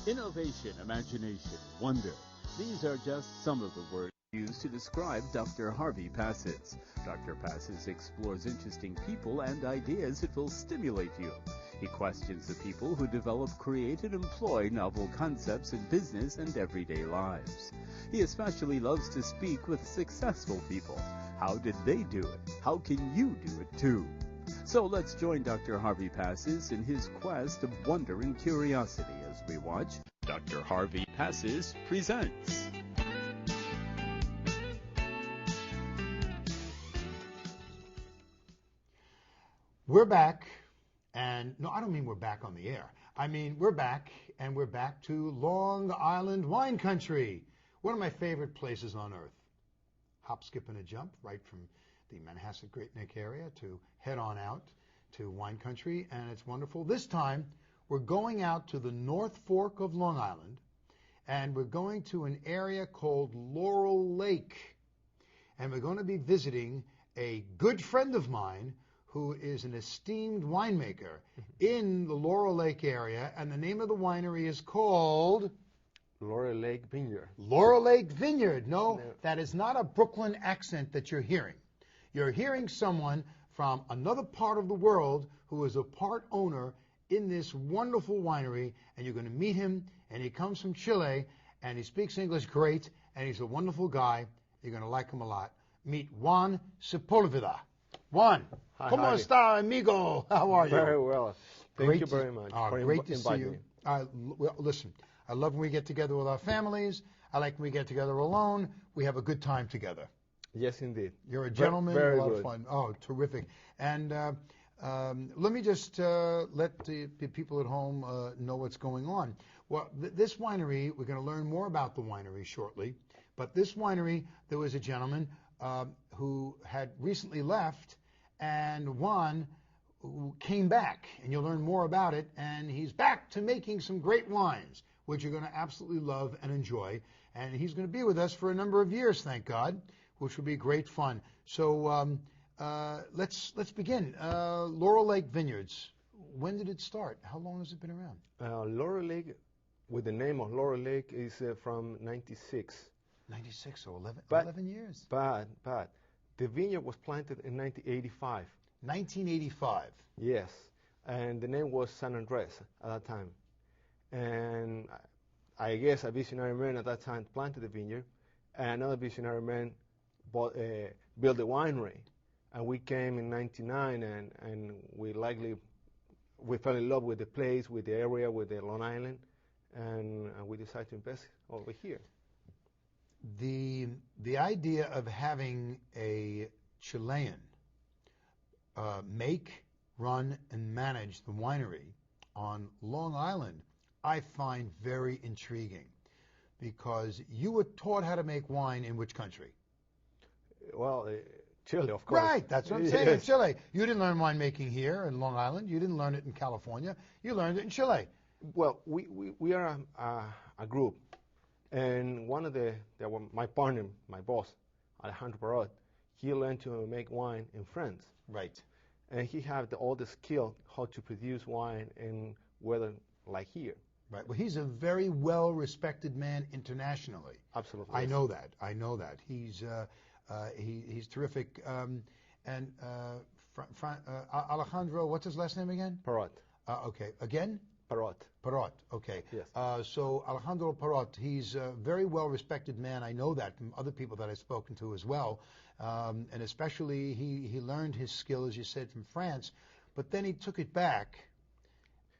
Innovation, imagination, wonder. These are just some of the words used to describe Dr. Harvey Passes. Dr. Passes explores interesting people and ideas that will stimulate you. He questions the people who develop, create, and employ novel concepts in business and everyday lives. He especially loves to speak with successful people. How did they do it? How can you do it too? So let's join Dr. Harvey Passes in his quest of wonder and curiosity as we watch Dr. Harvey Passes Presents. We're back, and no, I don't mean we're back on the air. I mean we're back, and we're back to Long Island wine country, one of my favorite places on earth. Hop, skip, and a jump right from the Manhasset Great Neck area to head on out to wine country, and it's wonderful. This time, we're going out to the North Fork of Long Island, and we're going to an area called Laurel Lake, and we're going to be visiting a good friend of mine who is an esteemed winemaker in the Laurel Lake area, and the name of the winery is called Laurel Lake Vineyard. Laurel Lake Vineyard. No, that is not a Brooklyn accent that you're hearing. You're hearing someone from another part of the world who is a part owner in this wonderful winery, and you're going to meet him, and he comes from Chile, and he speaks English great, and he's a wonderful guy. You're going to like him a lot. Meet Juan Sepulveda. Juan, Hi, ¿cómo Javi. está, amigo? How are you? Very well. Thank Great you very much for great to see inviting you. me. Well, listen, I love when we get together with our families. I like when we get together alone. We have a good time together. Yes, indeed. You're a gentleman. Very a lot good. of fun. Oh, terrific. And let me just let the people at home know what's going on. Well, this winery, we're going to learn more about the winery shortly. But this winery, there was a gentleman who had recently left, and Juan who came back, and you'll learn more about it. And he's back to making some great wines, which you're going to absolutely love and enjoy. And he's going to be with us for a number of years, thank God, which will be great fun. So let's begin. Laurel Lake Vineyards. When did it start? How long has it been around? Laurel Lake, with the name of Laurel Lake, is from 96. 96, so 11 years. But the vineyard was planted in 1985. 1985. Yes, and the name was San Andres at that time. And I guess a visionary man at that time planted the vineyard, and another visionary man built a winery. And we came in 99, and we fell in love with the place, with the area, with the Long Island, and we decided to invest over here. The idea of having a Chilean make, run, and manage the winery on Long Island, I find very intriguing, because you were taught how to make wine in which country? Well, Chile, of course. Right, that's what I'm saying. In Chile. You didn't learn winemaking here in Long Island. You didn't learn it in California. You learned it in Chile. Well, we are a group, and one of my partner, my boss, Alejandro Parot, he learned to make wine in France. Right. And he had all the skill how to produce wine in weather like here. Right. Well, he's a very well-respected man internationally. Absolutely. I know that. He's terrific. Alejandro, what's his last name again? Parot. Okay. Again? Parot. Parot. Okay. Yes. So Alejandro Parot, he's a very well-respected man. I know that from other people that I've spoken to as well. And especially he learned his skill, as you said, from France. But then he took it back,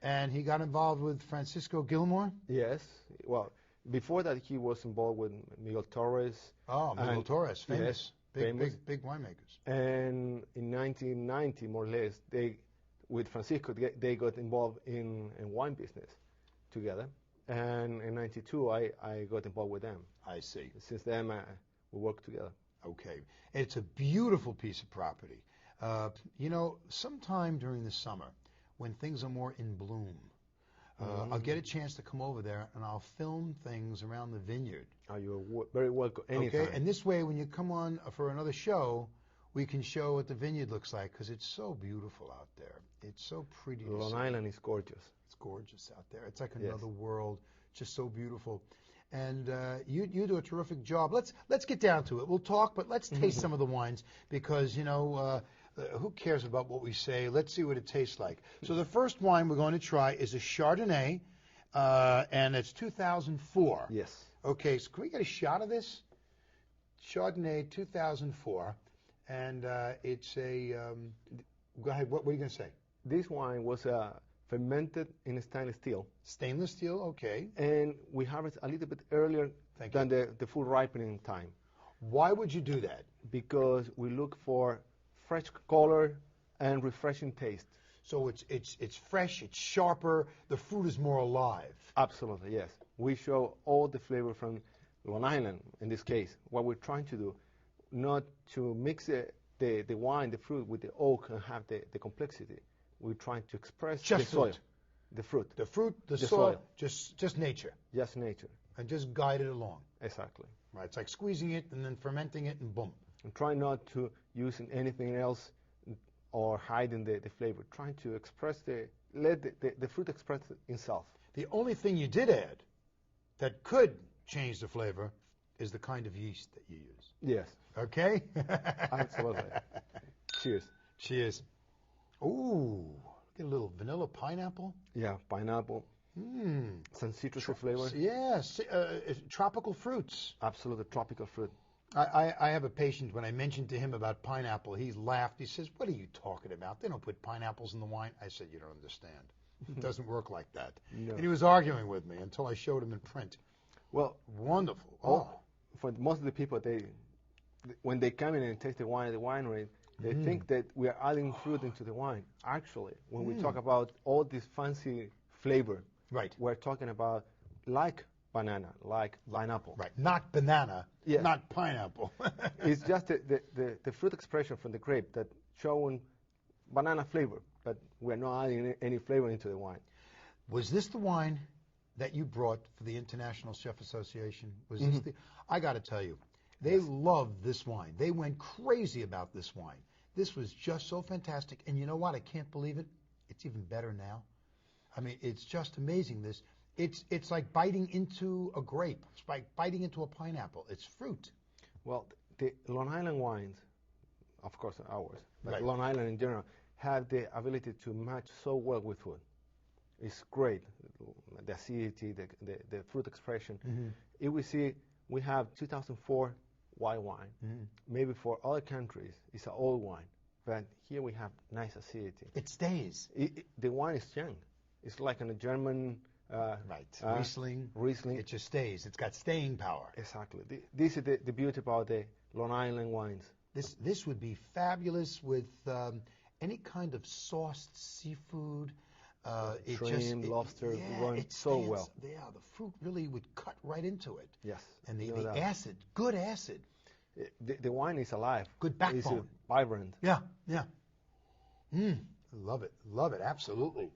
and he got involved with Francisco Gilmore. Yes. Well, before that, he was involved with Miguel Torres. Oh, Miguel Torres, famous. Yes, Big winemakers. And in 1990, more or less, with Francisco, they got involved in wine business together. And in 92, I got involved with them. I see. Since then, we work together. Okay. It's a beautiful piece of property. Sometime during the summer, when things are more in bloom, I'll get a chance to come over there, and I'll film things around the vineyard. Oh, you're very welcome anytime. Okay, and this way, when you come on for another show, we can show what the vineyard looks like, because it's so beautiful out there. It's so pretty to Long see. Island is gorgeous. It's gorgeous out there. It's like Yes. another world, just so beautiful. And you do a terrific job. Let's get down to it. We'll talk, but let's taste some of the wines because, who cares about what we say? Let's see what it tastes like. So the first wine we're going to try is a Chardonnay, and it's 2004. Yes. Okay, so can we get a shot of this? Chardonnay 2004, and it's a. Go ahead. What are you going to say? This wine was fermented in stainless steel, Stainless steel. Okay. and we harvest a little bit earlier Thank than the full ripening time Why would you do that? because we look for fresh color and refreshing taste. So it's fresh. It's sharper. The fruit is more alive. Absolutely, yes. We show all the flavor from Long Island in this case. What we're trying to do, not to mix the wine, the fruit with the oak and have the complexity. We're trying to express Just the soil, fruit. the fruit, The fruit, the The soil, soil. just nature, just nature. and just guide it along. Exactly. Right. It's like squeezing it and then fermenting it, and boom. And try not to use anything else or hiding the flavor. Trying to express let the fruit express itself. The only thing you did add that could change the flavor is the kind of yeast that you use. Yes, Okay? absolutely. Cheers. Cheers. Ooh, get a little vanilla pineapple. Yeah, pineapple, some citrusy flavor. Yes, tropical fruits. Absolutely tropical fruit. I have a patient, when I mentioned to him about pineapple, he laughed. He says, "What are you talking about? They don't put pineapples in the wine." I said, "You don't understand. It doesn't work like that." No. And he was arguing with me until I showed him in print. Well, Wonderful. Oh. for most of the people, when they come in and taste the wine at the winery, they think that we are adding fruit into the wine. Actually, when we talk about all this fancy flavor, Right. we're talking about like banana, like pineapple. Right. Not banana, Yes. not pineapple. It's just the fruit expression from the grape that showing banana flavor, but we're not adding any flavor into the wine. Was this the wine that you brought for the International Chef Association? Was this the? I got to tell you, they loved this wine. They went crazy about this wine. This was just so fantastic. And you know what? I can't believe it. It's even better now. I mean, it's just amazing. It's like biting into a grape. It's like biting into a pineapple. It's fruit. Well, the Long Island wines, of course ours, but Right. Long Island in general, have the ability to match so well with food. It's great. The acidity, the fruit expression. If we see, we have 2004 white wine. Maybe for other countries, it's an old wine. But here we have nice acidity. It stays. The wine is young. It's like in a German Right. Riesling. Riesling. It just stays. It's got staying power. Exactly. This is the beauty about the Long Island wines. This would be fabulous with any kind of sauced seafood. Shrimp, lobster, going it so stands- well. Yeah, the fruit really would cut right into it. Yes. And the no doubt. acid, good acid. The wine is alive. Good It's backbone. vibrant. Yeah, yeah. Love it, absolutely.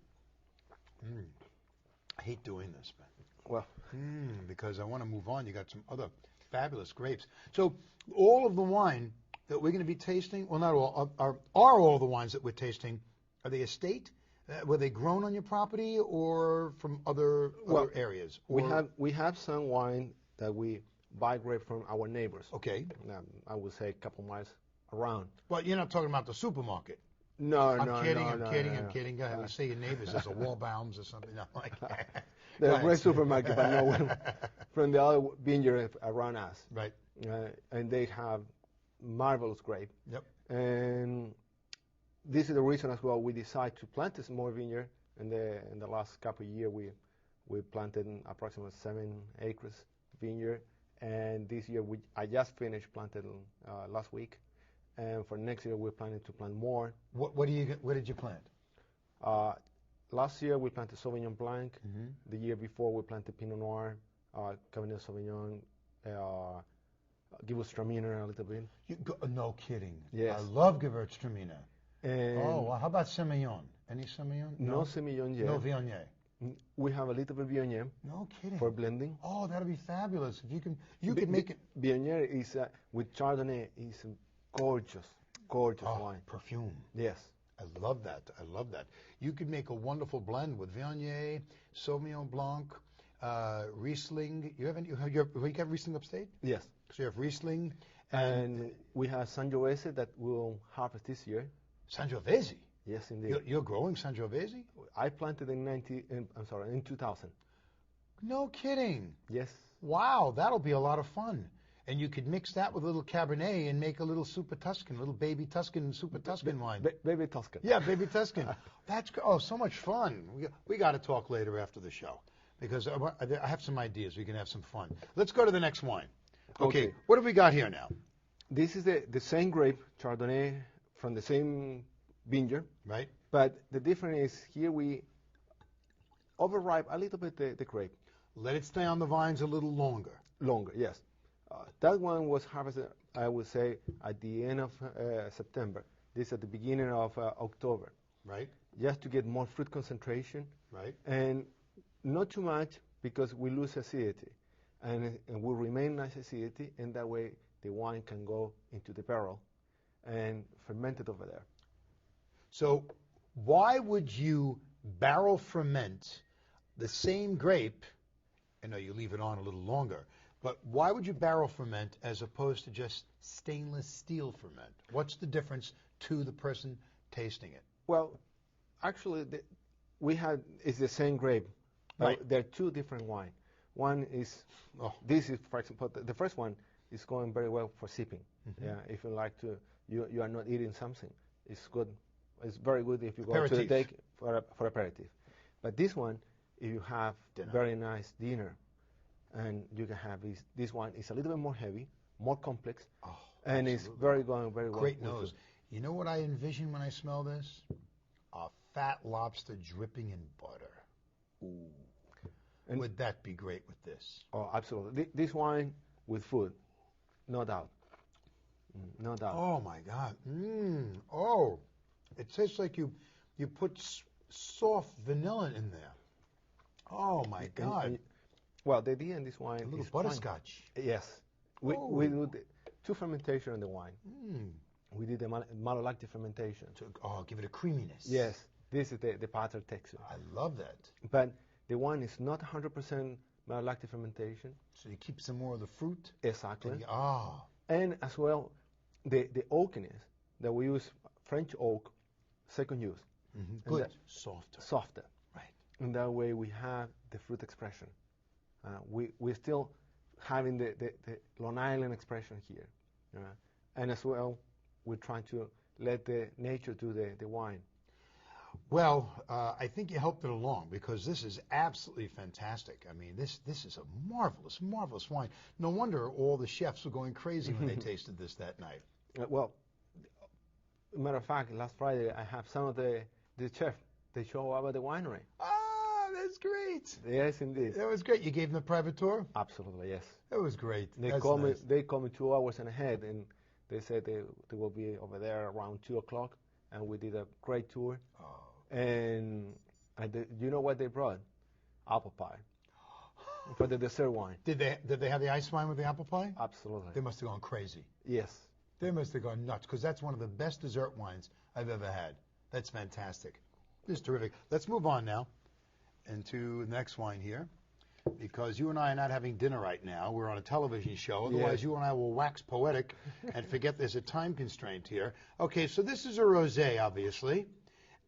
I hate doing this, man. Well, Because I want to move on. You got some other fabulous grapes. So all of the wine that we're going to be tasting, well, not all, are all the wines that we're tasting, are they estate? Were they grown on your property or from other areas? Or, we have some wine that we buy grape from our neighbors. Okay. I would say a couple miles around. But you're not talking about the supermarket. No, I'm no, kidding, no, I'm no, kidding, no, I'm no. kidding. Go ahead. We say your neighbors as a Walbaums or something. No, like The Go ahead. great supermarket, but no, from the other vineyard around us. Right. And they have marvelous grape. Yep. And this is the reason as well we decided to plant a small vineyard. In the last couple of years, we planted approximately 7 acres vineyard. And this year, I just finished planting last week. And for next year, we're planning to plant more. What did you plant? Last year, we planted Sauvignon Blanc. The year before, we planted Pinot Noir, Cabernet Sauvignon, Gewürztraminer a little bit. No kidding. Yes. I love Gewürztraminer. And Well, how about Semillon? Any Semillon? no Semillon yet. No Viognier. We have a little bit Viognier No kidding. for blending. Oh, that'll be fabulous. If you can make it. Viognier is with Chardonnay is gorgeous Oh, wine. perfume. Yes. I love that. I love that. You could make a wonderful blend with Viognier, Sauvignon Blanc, Riesling. You got Riesling upstate? Yes. So you have Riesling. And we have Sangiovese that we'll harvest this year. Sangiovese? Yes, indeed. You're growing Sangiovese? I planted in 2000. No kidding. Yes. Wow, that'll be a lot of fun. And you could mix that with a little Cabernet and make a little Super Tuscan, little baby Tuscan, Super Tuscan wine. Baby Tuscan. Yeah, baby Tuscan. So much fun. We got to talk later after the show because I have some ideas. We can have some fun. Let's go to the next wine. Okay. What have we got here now? This is the same grape, Chardonnay, from the same vineyard. Right. But the difference is here we overripe a little bit the grape. Let it stay on the vines a little longer. Longer, yes. That one was harvested, I would say, at the end of September. This at the beginning of October. Right. Just to get more fruit concentration. Right. And not too much because we lose acidity. And will remain nice acidity, and that way the wine can go into the barrel and ferment it over there. So why would you barrel ferment the same grape? I know you leave it on a little longer. But why would you barrel ferment as opposed to just stainless steel ferment? What's the difference to the person tasting it? Well, actually, it's the same grape. Right. They're two different wines. One is, this is, for example, the first one is going very well for sipping. Mm-hmm. Yeah, if you like to, you are not eating something. It's good. It's very good if you go Aperitif. to the take for aperitif. But this one, if you have very nice dinner, and you can have this one is a little bit more heavy, more complex, and it's going very well. Great nose. You know what I envision when I smell this? A fat lobster dripping in butter. Ooh. And would that be great with this? Oh, absolutely. This wine with food, no doubt. No doubt. Oh, my God. Oh, it tastes like you put soft vanilla in there. Oh, my God. Well, the idea in this wine a little is butterscotch. Yes. We do two fermentation on the wine. We did the malolactic fermentation. Give it a creaminess. Yes. This is the pater texture. I love that. But the wine is not 100% malolactic fermentation. So you keep some more of the fruit? Exactly. And as well, the oakiness that we use, French oak, second use. Mm-hmm. Good. Softer. Right. And that way we have the fruit expression. We're still having the Long Island expression here. And as well, we're trying to let the nature do the wine. Well, I think you helped it along because this is absolutely fantastic. I mean, this is a marvelous, marvelous wine. No wonder all the chefs were going crazy when they tasted this that night. Well, matter of fact, last Friday I have some of the chefs. They show up at the winery. That's great. Yes, indeed. That was great. You gave them a private tour? Absolutely, yes. That was great. They call me 2 hours ahead, and they said they will be over there around 2 o'clock, and we did a great tour. And you know what they brought? Apple pie for the dessert wine. Did they have the ice wine with the apple pie? Absolutely. They must have gone crazy. Yes. They must have gone nuts because that's one of the best dessert wines I've ever had. That's fantastic. This is terrific. Let's move on now into the next wine here because you and I are not having dinner right now. We're on a television show. Otherwise, you and I will wax poetic and forget there's a time constraint here. Okay, so this is a rosé, obviously.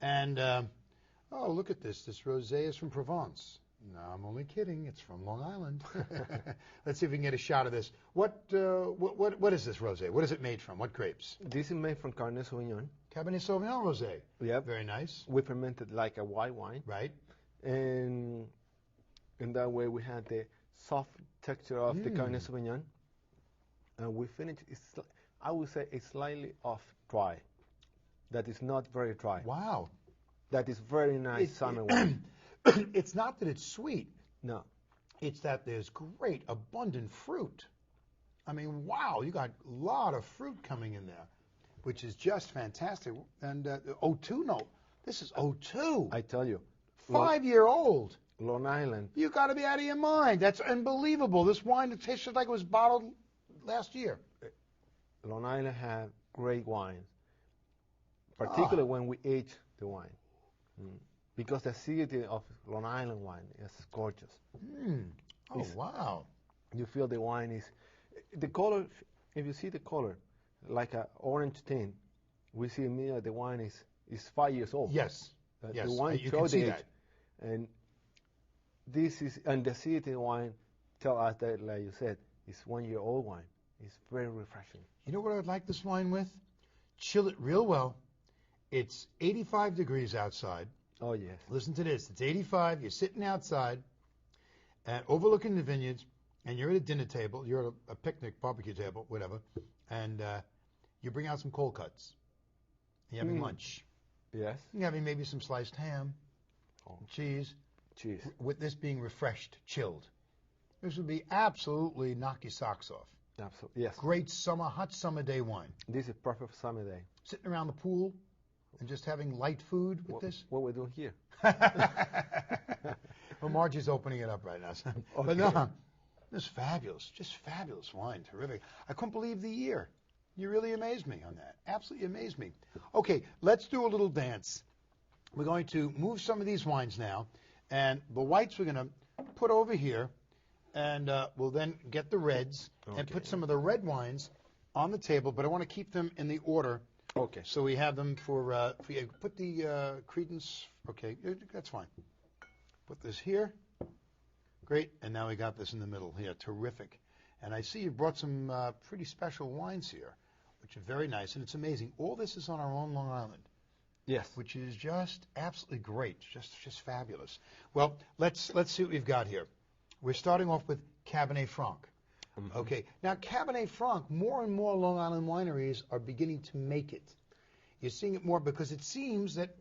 And, look at this. This rosé is from Provence. No, I'm only kidding. It's from Long Island. Let's see if we can get a shot of this. What is this rosé? What is it made from? What grapes? This is made from Cabernet Sauvignon. Cabernet Sauvignon rosé. Yep. Very nice. We fermented like a white wine. Right. And in that way we had the soft texture of the Cabernet Sauvignon. And we finished, I would say it's slightly off dry. That is not very dry. Wow. That is very nice summer wine. It's not that it's sweet. No. It's that there's great, abundant fruit. I mean, wow, you got a lot of fruit coming in there, which is just fantastic. And O2 note. This is O2. I tell you. 5-year-old. Long Island. You got to be out of your mind. That's unbelievable. This wine, it tastes like it was bottled last year. Long Island had great wines. particularly when we age the wine. Because the acidity of Long Island wine is gorgeous. Oh, wow. You feel the wine is, the color, if you see the color, like an orange tint, we see immediately the wine is 5 years old. Yes. Yes, The wine you shows can see the age. that. And this is, and the acidity wine tell us that, like you said, it's 1 year old wine. It's very refreshing. You know what I'd like this wine with? Chill it real well. It's 85 degrees outside. Oh, yes. Listen to this. It's 85. You're sitting outside and overlooking the vineyards, and you're at a dinner table. You're at a picnic, barbecue table, whatever, and you bring out some cold cuts. You're having lunch. Yes. You're having maybe some sliced ham, cheese, with this being refreshed, chilled. This would be absolutely knock your socks off. Absolutely. Yes. Great summer, hot summer day wine. This is perfect for summer day. Sitting around the pool and just having light food with this. What we're doing here. Well, Margie's opening it up right now. Okay. But no, this is fabulous. Just fabulous wine. Terrific. I couldn't believe the year. You really amazed me on that. Absolutely amazed me. Okay, let's do a little dance. We're going to move some of these wines now. And the whites we're going to put over here. And we'll then get the reds and put some of the red wines on the table. But I want to keep them in the order. Okay. So we have them for you. Put the Credence. Okay, that's fine. Put this here. Great. And now we got this in the middle here. Terrific. And I see you brought some pretty special wines here, which are very nice. And it's amazing. All this is on our own Long Island. Yes. Which is just absolutely great. Just fabulous. Well, let's see what we've got here. We're starting off with Cabernet Franc. Okay. Now, Cabernet Franc, more and more Long Island wineries are beginning to make it. You're seeing it more because it seems that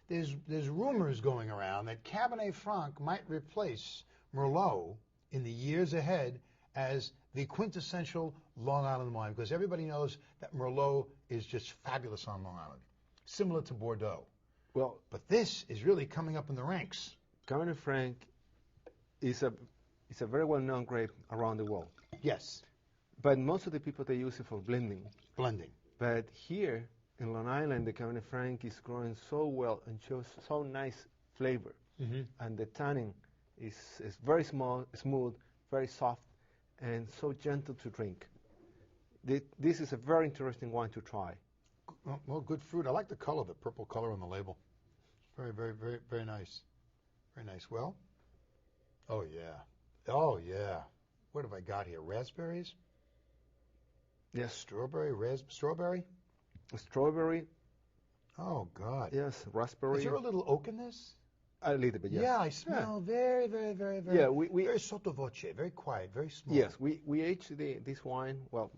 there's rumors going around that Cabernet Franc might replace Merlot in the years ahead as the quintessential Long Island wine, because everybody knows that Merlot is just fabulous on Long Island, similar to Bordeaux. Well, but this is really coming up in the ranks. Cabernet Franc is a very well-known grape around the world. Yes. But most of the people, they use it for blending. Blending. But here in Long Island, the Cabernet Franc is growing so well and shows so nice flavor. And the tannin is very smooth, very soft, and so gentle to drink. This is a very interesting wine to try. Well, good fruit. I like the color, the purple color on the label. Very, very, very, very nice. Very nice. Well, oh, yeah. Oh, yeah. What have I got here? Raspberries? Yes. Strawberry? Strawberry? Strawberry. Oh, God. Yes, raspberry. Is there a little oak in this? A little bit, yes. Yeah, I smell very, very, very, very. Yeah, we very sotto voce, very quiet, very small. Yes, we aged this wine. Well,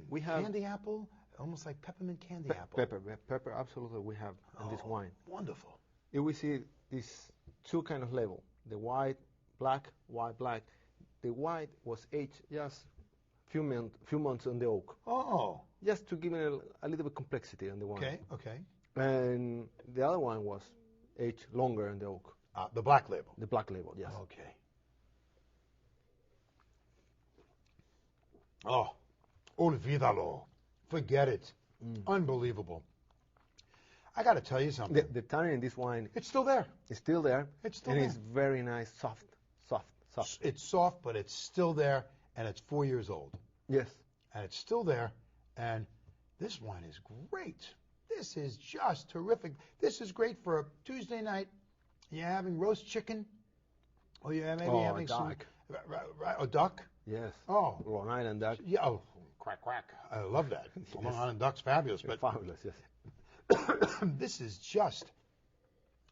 we have candy apple, almost like peppermint candy apple. Pepper, absolutely. We have in this wine. Wonderful. Here we see these two kind of label: the white, black. The white was aged just few months on the oak. Oh. Just to give it a little bit complexity on the wine. Okay. And the other one was aged longer in the oak. The black label. The black label, yes. Okay. Oh, olvídalo. Forget it. Unbelievable. I got to tell you something. The tannin in this wine, it's still there. It's still there. It's still there. And it's very nice, soft. It's soft, but it's still there, and it's 4 years old. Yes. And it's still there, and this wine is great. This is just terrific. This is great for a Tuesday night. You're having roast chicken, or you're maybe having duck. A duck? Yes. Oh. Long Island duck. Yeah. Oh, quack, quack. I love that. Yes. Long Island duck's fabulous. But fabulous, yes. This is just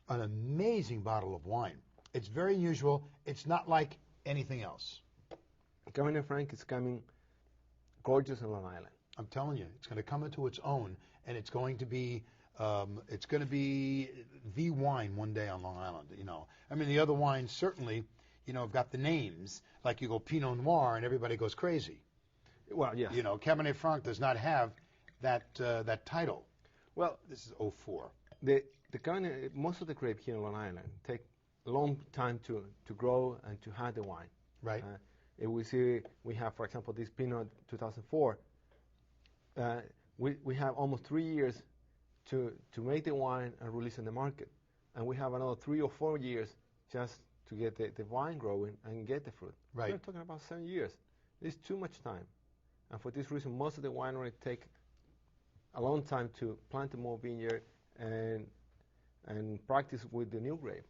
an amazing bottle of wine. It's very unusual. It's not like anything else. Cabernet Franc is coming gorgeous on Long Island. I'm telling you, it's going to come into its own, and it's going to be the wine one day on Long Island. You know, I mean, the other wines certainly, have got the names. Like you go Pinot Noir, and everybody goes crazy. Well, yes. Cabernet Franc does not have that title. Well, this is 04. The Cabernet, most of the grape here in Long Island take a long time to grow and to have the wine. Right. We have, for example, this Pinot 2004. We have almost 3 years to make the wine and release in the market. And we have another 3 or 4 years just to get the vine growing and get the fruit. Right. We're talking about 7 years. It's too much time. And for this reason, most of the wineries take a long time to plant a more vineyard and practice with the new grape.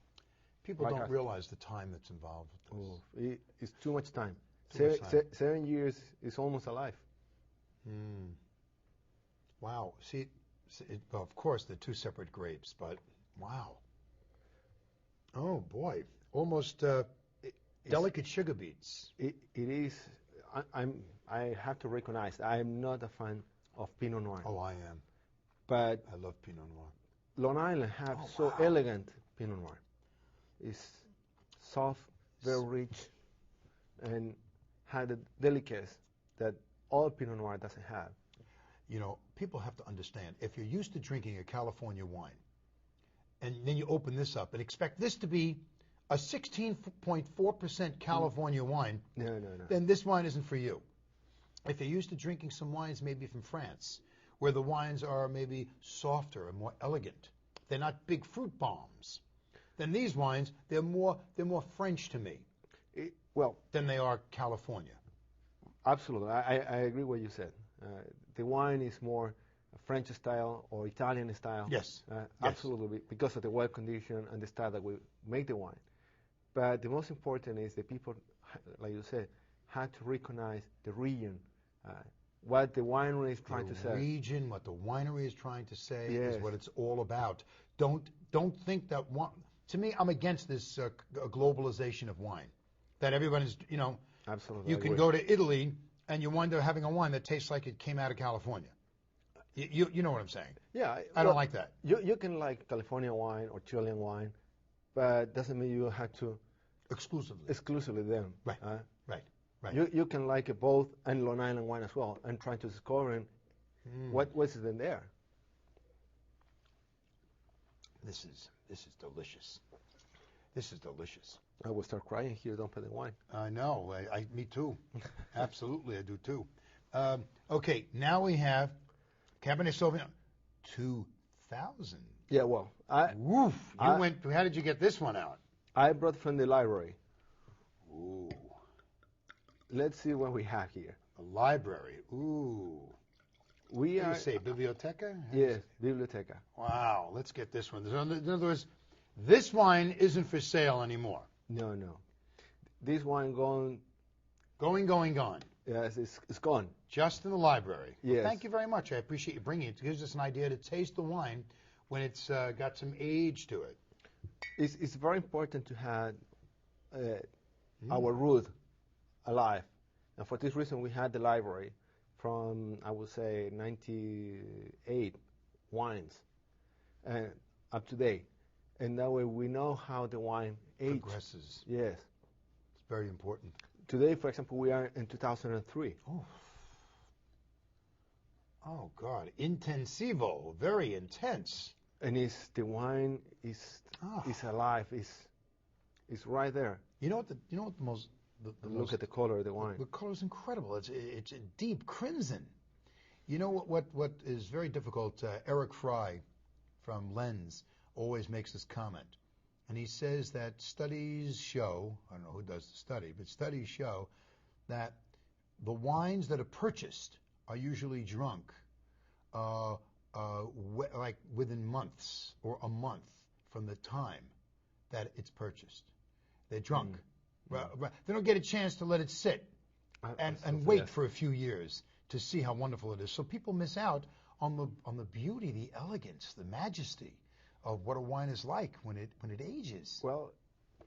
People Like don't us. realize the time that's involved with this. It's too much time. Too much time. 7 years is almost a life. Mm. Wow. See, well, of course, they're two separate grapes, but wow. Oh, boy. Almost delicate sugar beets. It is. I have to recognize I am not a fan of Pinot Noir. Oh, I am. But I love Pinot Noir. Long Island have Oh, so wow. elegant Pinot Noir. It's soft, very rich, and had a delicacy that all Pinot Noir doesn't have. You know, people have to understand, if you're used to drinking a California wine, and then you open this up and expect this to be a 16.4% California wine, No. then this wine isn't for you. If you're used to drinking some wines maybe from France, where the wines are maybe softer and more elegant, they're not big fruit bombs, then these wines, they're more French to me Well, than they are California. absolutely. I agree with what you said. The wine is more French style or Italian style. Yes. Yes. Absolutely, because of the well condition and the style that we make the wine. But the most important is the people, like you said, had to recognize the region, what the winery is trying to The say. region, what the winery is trying to say Yes. is what it's all about. Don't think that one. To me, I'm against this globalization of wine. That everyone is, you know, Absolutely. you I can agree. go to Italy and you wind up having a wine that tastes like it came out of California. You know what I'm saying? Yeah, I don't like that. You can like California wine or Chilean wine, but doesn't mean you have to exclusively them. Right. Right. You can like it both and Long Island wine as well, and try to discover what's in there. This is delicious. This is delicious. I will start crying here. Don't put the wine. I know. Me too. Absolutely, I do too. Okay, now we have Cabernet Sauvignon 2000. Yeah, well, Woof! How did you get this one out? I brought from the library. Ooh, Let's see what we have here. a library. Ooh. We What do are you say, biblioteca? yes, Biblioteca. Wow, let's get this one. In other words, this wine isn't for sale anymore. No. This wine gone. Gone. Yes, it's gone. Just in the library. Well, Yes. thank you very much. I appreciate you bringing it. It gives us an idea to taste the wine when it's got some age to it. It's very important to have our root alive, and for this reason we had the library from, I would say, 98 wines and up to date, and that way we know how the wine ages. Progresses. Yes. It's very important. Today, for example, we are in 2003. Oh, God. Intensivo. Very intense. And the wine is alive. It's right there. You know what the most Look at the color of the wine. The color is incredible. It's a deep crimson. You know what is very difficult? Eric Fry from Lens always makes this comment, and he says that studies show, I don't know who does the study, but studies show that the wines that are purchased are usually drunk like within months or a month from the time that it's purchased. They're drunk. They don't get a chance to let it sit and wait for a few years to see how wonderful it is. So people miss out on the beauty, the elegance, the majesty of what a wine is like when it ages. Well,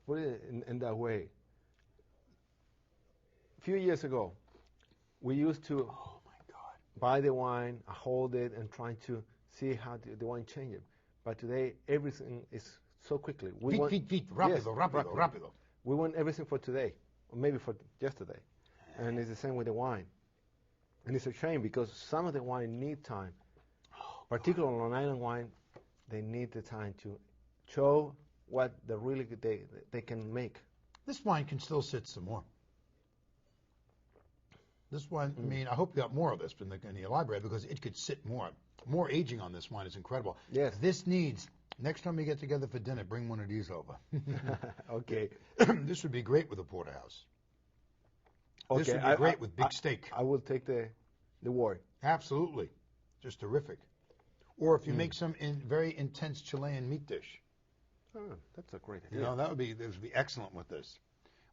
put it in that way. A few years ago, we used to buy the wine, hold it, and try to see how the wine changes. But today, everything is so quickly. Rápido. We want everything for today, or maybe for yesterday. And it's the same with the wine. And it's a shame because some of the wine need time. Particularly Long Island wine, they need the time to show what they can make. This wine can still sit some more. This one, I mean, I hope you got more of this in your library because it could sit more. More aging on this wine is incredible. Yes. This needs, next time we get together for dinner, bring one of these over. Okay. This would be great with a porterhouse. Okay. This would be great with big steak. I will take the word. Absolutely. Just terrific. Or if you make some very intense Chilean meat dish. Oh, that's a great idea. You know, that would be excellent with this.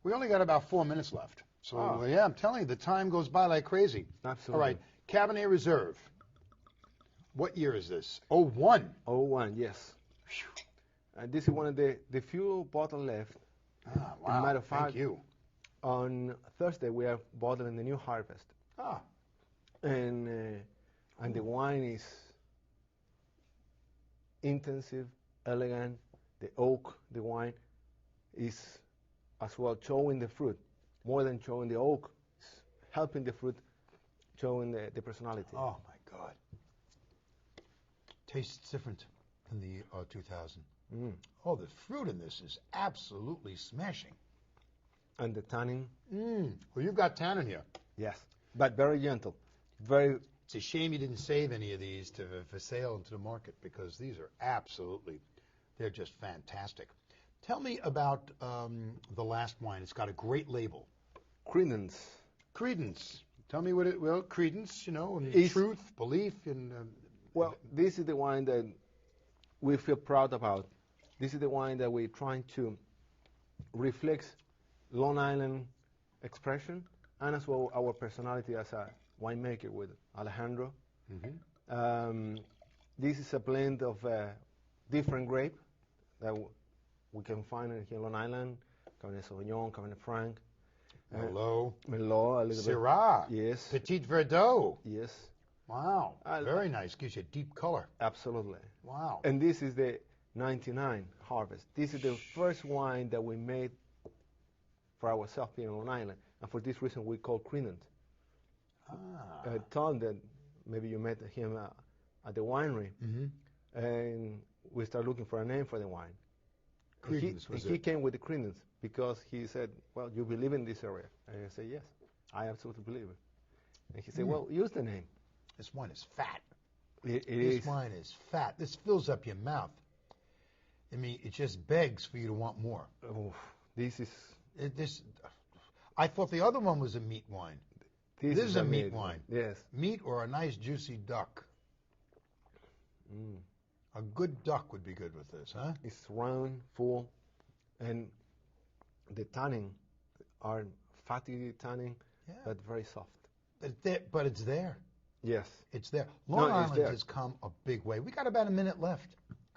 We only got about 4 minutes left. So, Oh. yeah, I'm telling you, the time goes by like crazy. Absolutely. All right, Cabernet Reserve. What year is this? 01. 01, yes. And this is one of the few bottles left. Ah, As a matter of Thank fact, you. On Thursday, we are bottling the new harvest. Ah, And the wine is intensive, elegant. The oak, the wine, is as well showing the fruit. More than showing the oak, it's helping the fruit, showing the personality. oh my God. Tastes different than the 2000. Mm. Oh, the fruit in this is absolutely smashing. And the tannin, Well, you've got tannin here. yes, but very gentle. Very. It's a shame you didn't save any of these for sale into the market because these are absolutely, they're just fantastic. Tell me about the last wine. It's got a great label. Credence. Credence. Tell me what credence, you know, and Is- truth, belief, and Well, this is the wine that we feel proud about. This is the wine that we're trying to reflect Long Island expression and as well our personality as a winemaker with Alejandro. This is a blend of different grape that we can find here in Long Island. Cabernet Sauvignon, Cabernet Franc, Merlot, Merlot, a little Syrah, bit. Yes. Petit Verdot. Yes, Wow, I- very nice. Gives you a deep color. absolutely. Wow. And this is the 99 harvest. This is the first wine that we made for ourselves here in Long Island. And for this reason, we call Credence. Tom, that maybe you met him at the winery, and we started looking for a name for the wine. Credence was he it. came with the Credence because he said, well, you believe in this area. And I said, yes, I absolutely believe it. And he said, well, use the name. This wine is fat. It This is. wine is fat. This fills up your mouth. I mean, it just begs for you to want more. Oh, this is. I thought the other one was a meat wine. This is a meat amazing. wine. Yes. Meat or a nice juicy duck. A good duck would be good with this, huh? It's round, full, and the tannin are fatty tannin, Yeah. but very soft. But it's there. Yes. It's there. No, Long it's Island there. has come a big way. We got about a minute left.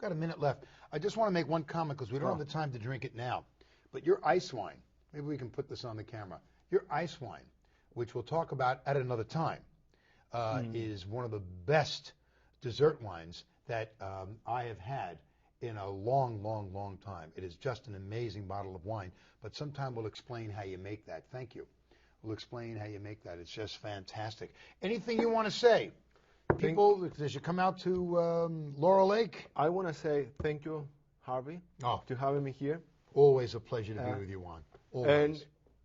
I just want to make one comment because we don't have the time to drink it now. But your ice wine, maybe we can put this on the camera. Your ice wine, which we'll talk about at another time, is one of the best dessert wines that I have had in a long, long, long time. It is just an amazing bottle of wine. But sometime we'll explain how you make that. Thank you. We'll explain how you make that. It's just fantastic. Anything you want to say? People, they should come out to Laurel Lake. I want to say thank you, Harvey, Oh, to having me here, always a pleasure to be with you, Juan. Always. and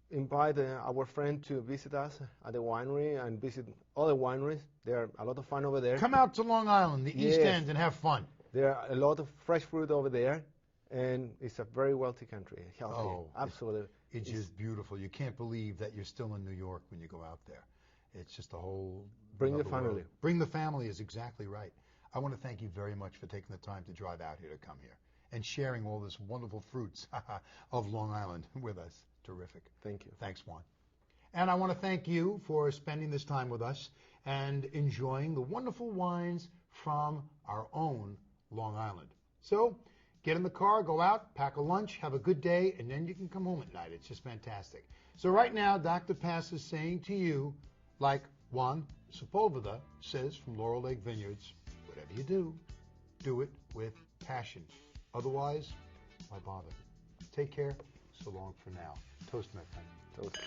invite our friend to visit us at the winery and visit other wineries. There are a lot of fun over there. Come out to Long Island, the East Yes. End, and have fun. There are a lot of fresh fruit over there, and it's a very wealthy country, healthy. Oh, Absolutely. It's just beautiful. You can't believe that you're still in New York when you go out there. It's just a whole. Bring the another world. family. Bring the family is exactly right. I want to thank you very much for taking the time to drive out here to come here and sharing all this wonderful fruits of Long Island with us. Terrific. Thank you. Thanks, Juan. And I want to thank you for spending this time with us and enjoying the wonderful wines from our own Long Island. So get in the car, go out, pack a lunch, have a good day, and then you can come home at night. It's just fantastic. So right now, Dr. Pass is saying to you, like Juan Sepulveda says from Laurel Lake Vineyards, whatever you do it with passion. Otherwise, why bother? Take care. So long for now. Toast, my friend. Toast.